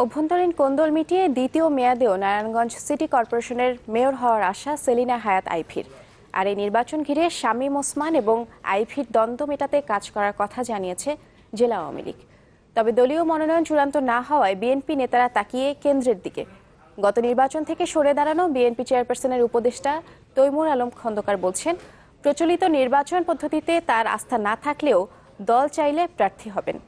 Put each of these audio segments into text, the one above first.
অভ্যন্তরীণ কোন্দল মিটিয়ে দ্বিতীয় মেয়াদেও নারায়ণগঞ্জ সিটি কর্পোরেশনের মেয়র হওয়ার আশা সেলিনা হায়াৎ আইভীর। আর এই নির্বাচন ঘিরে শামীম ওসমান এবং আইভীর দ্বন্দ্ব মেটাতে কাজ করার কথা জানিয়েছে জেলা আওয়ামী লীগ। তবে দলীয় মনোনয়ন চূড়ান্ত না হওয়ায় বিএনপি নেতারা তাকিয়ে কেন্দ্রের দিকে। গত নির্বাচন থেকে সরে দাঁড়ানো বিএনপি চেয়ারপারসনের উপদেষ্টা তৈমুর আলম খন্দকার বলছেন, প্রচলিত নির্বাচন পদ্ধতিতে তার আস্থা না থাকলেও দল চাইলে প্রার্থী হবেন।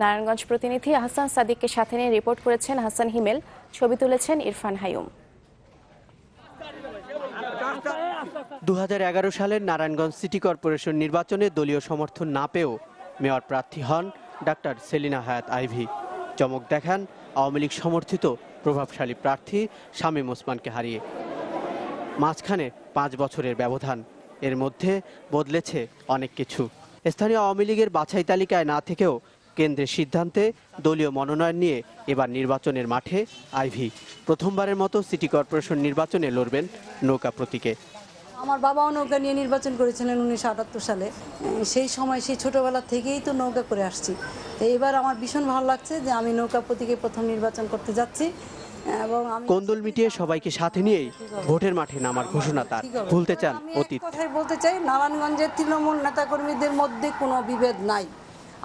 নারায়ণগঞ্জ প্রতিনিধি আহসান সাদিককে সাথে নিয়ে রিপোর্ট করেছেন হাসান হিমেল, ছবি তুলেছেন ইরফান হায়ুম। 2011 সালের নারায়ণগঞ্জ সিটি কর্পোরেশন নির্বাচনে দলীয় সমর্থন না পেয়েও মেয়র প্রার্থী হন ডাক্তার সেলিনা হায়াৎ আইভী। চমক দেখান আওয়ামী লীগ সমর্থিত প্রভাবশালী প্রার্থী শামীম ওসমানকে হারিয়ে। মাঝখানে 5 বছরের ব্যবধান, এর মধ্যে বদলেছে অনেক কিছু। স্থানীয় আওয়ামী লীগের বাছাই তালিকায় না থেকেও কেন্দ্রের সিদ্ধান্তে দলীয় মনোনয়ন নিয়ে এবার নির্বাচনের মাঠে আইভী। প্রথমবারের মতো সিটি কর্পোরেশন নির্বাচনে লড়বেন নৌকা প্রতীকে। আমার বাবাও নৌকা নিয়ে নির্বাচন করেছিলেন 1978 সালে। সেই সময় সেই ছোটবেলা থেকেই তো নৌকা করে আসছি। তো এবার আমার ভীষণ ভালো লাগছে যে আমি নৌকা প্রতীকে প্রথম নির্বাচন করতে যাচ্ছি। এবং কোন্দল মিটিয়ে সবাইকে সাথে নিয়েই ভোটের মাঠে নামার ঘোষণা তার। ভুলতে চান অতীত। কথাই বলতে চাই, নারায়ণগঞ্জের তৃণমূল নেতাকর্মীদের মধ্যে কোনো বিভেদ নাই।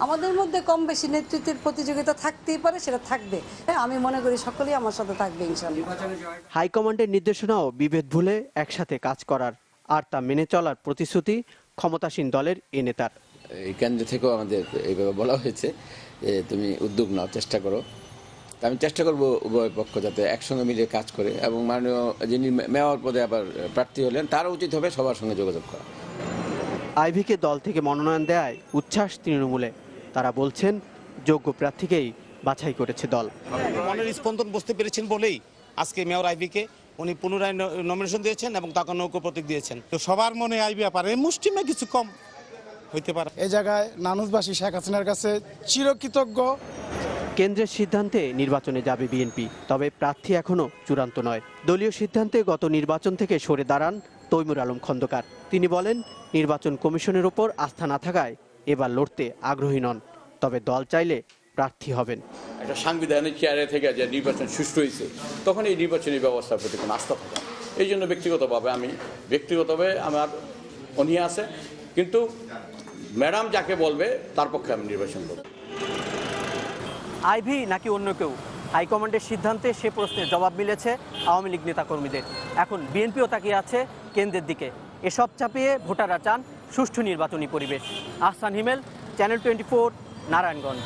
আমাদের মধ্যে কম বেশি নেতৃত্বের প্রতিযোগিতা থাকতেই পারে, সেটা থাকবে। আমি মনে করি সকলেই আমার সাথে থাকবে ইনশাআল্লাহ। হাইকমান্ডের নির্দেশনাও বিভেদ ভুলে একসাথে কাজ করার আর তা মেনে চলার প্রতিশ্রুতি ক্ষমতাসীন দলের এ নেতার। এই কেন্দ্র থেকেও আমাদের এইভাবে বলা হয়েছে যে তুমি উদ্যোগ নাও, চেষ্টা করো। আমি চেষ্টা করব উভয় পক্ষ যাতে একসঙ্গে মিলে কাজ করে, এবং মাননীয় যিনি মেয়র পদে আবার প্রার্থী হলেন তারও উচিত হবে সবার সঙ্গে যোগাযোগ করা। আইভীকে দল থেকে মনোনয়ন দেওয়ায় উচ্ছ্বাস তৃণমূলে। তারা বলছেন যোগ্য প্রার্থীকেই বাছাই করেছে দল। মনের স্পন্দন বুঝতে পেরেছেন বলেই আজকে মেয়র আইভীকে উনি পুনরায় নমিনেশন দিয়েছেন এবং তাকে নৌকা প্রতীক দিয়েছেন। তো সবার মনে আইভী পারে মুষ্টিমে কিছু কম হইতে পারে। এই জায়গায় নানুশবাসী শেখ হাসিনার কাছে চিরকৃতজ্ঞ। কেন্দ্রের সিদ্ধান্তে নির্বাচনে যাবে বিএনপি, তবে প্রার্থী এখনো চূড়ান্ত নয়। দলীয় সিদ্ধান্তে গত নির্বাচন থেকে সরে দাঁড়ান তৈমুর আলম খন্দকার। তিনি বলেন, নির্বাচন কমিশনের উপর আস্থা না থাকায় এবার লড়তে আগ্রহী নন, তবে দল চাইলে প্রার্থী হবেন। একটা সাংবিধানিক চেয়ারে থেকে যে নির্বাচন সুষ্ঠু হয়েছে, তখন এই নির্বাচনী ব্যবস্থার প্রতি কোনো আস্থা থাকে। এই জন্য ব্যক্তিগতভাবে আমার অনীহা আছে, কিন্তু ম্যাডাম যাকে বলবে তার পক্ষে আমি নির্বাচন করব। আইভী নাকি অন্য কেউ, হাইকমান্ডের সিদ্ধান্তে সে প্রশ্নের জবাব মিলেছে আওয়ামী লীগ নেতাকর্মীদের। এখন বিএনপিও তাকিয়ে আছে কেন্দ্রের দিকে। এসব চাপিয়ে ভোটাররা চান সুষ্ঠু নির্বাচনী পরিবেশ। আহসান হিমেল, চ্যানেল 24, নারায়ণগঞ্জ।